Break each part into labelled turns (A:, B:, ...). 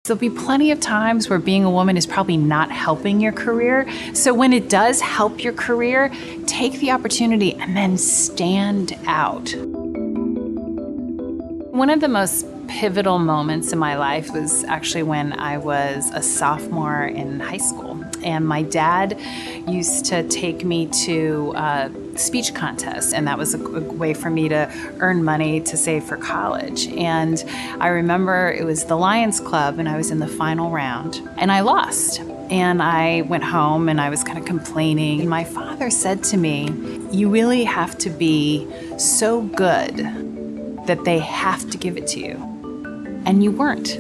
A: There'll be plenty of times where being a woman is probably not helping your career. So when it does help your career, take the opportunity and then stand out. One of the most pivotal moments in my life was actually when I was a sophomore in high school. And my dad used to take me to speech contests, and that was a way for me to earn money to save for college. And I remember it was the Lions Club, and I was in the final round, and I lost. And I went home, and I was kind of complaining. And my father said to me, "You really have to be so good that they have to give it to you." And you weren't.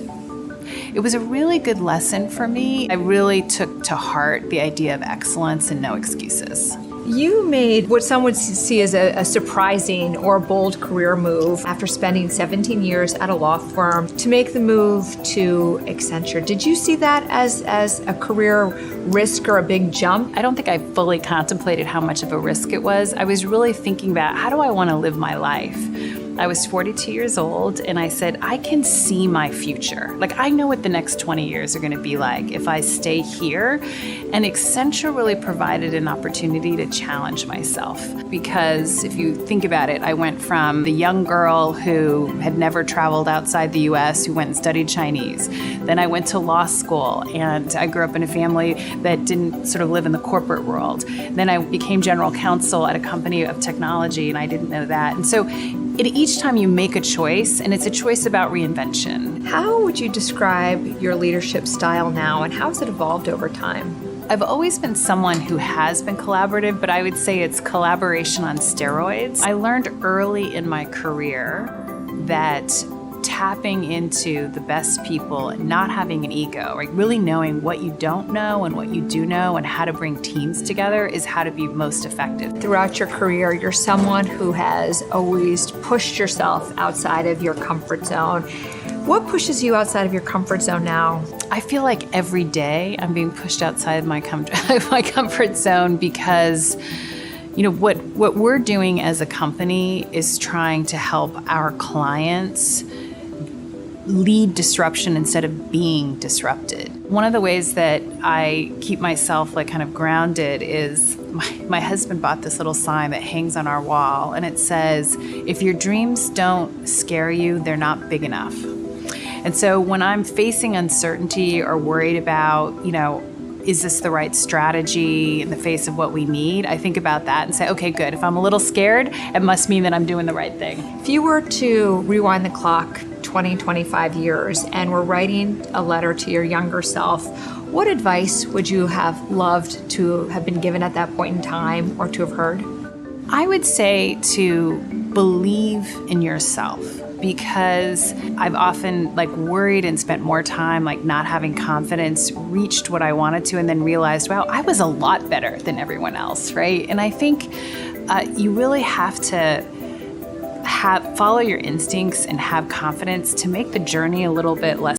A: It was a really good lesson for me. I really took to heart the idea of excellence and no excuses.
B: You made what some would see as a surprising or bold career move after spending 17 years at a law firm to make the move to Accenture. Did you see that as a career risk or a big jump?
A: I don't think I fully contemplated how much of a risk it was. I was really thinking about, how do I want to live my life? I was 42 years old, and I said, I can see my future. Like, I know what the next 20 years are going to be like if I stay here. And Accenture really provided an opportunity to challenge myself. Because if you think about it, I went from the young girl who had never traveled outside the US, who went and studied Chinese. Then I went to law school, and I grew up in a family that didn't sort of live in the corporate world. Then I became general counsel at a company of technology, and I didn't know that. And so each time you make a choice, and it's a choice about reinvention.
B: How would you describe your leadership style now, and how has it evolved over time?
A: I've always been someone who has been collaborative, but I would say it's collaboration on steroids. I learned early in my career that tapping into the best people and not having an ego, like really knowing what you don't know and what you do know and how to bring teams together is how to be most effective.
B: Throughout your career, you're someone who has always pushed yourself outside of your comfort zone. What pushes you outside of your comfort zone now?
A: I feel like every day I'm being pushed outside my comfort zone because what we're doing as a company is trying to help our clients lead disruption instead of being disrupted. One of the ways that I keep myself kind of grounded is my husband bought this little sign that hangs on our wall, and it says, if your dreams don't scare you, they're not big enough. And so when I'm facing uncertainty or worried about, is this the right strategy in the face of what we need? I think about that and say, okay, good. If I'm a little scared, it must mean that I'm doing the right thing.
B: If you were to rewind the clock 20, 25 years and were writing a letter to your younger self, what advice would you have loved to have been given at that point in time or to have heard?
A: I would say to believe in yourself, because I've often worried and spent more time not having confidence, reached what I wanted to, and then realized, wow, I was a lot better than everyone else, right? And I think you really have to follow your instincts and have confidence to make the journey a little bit less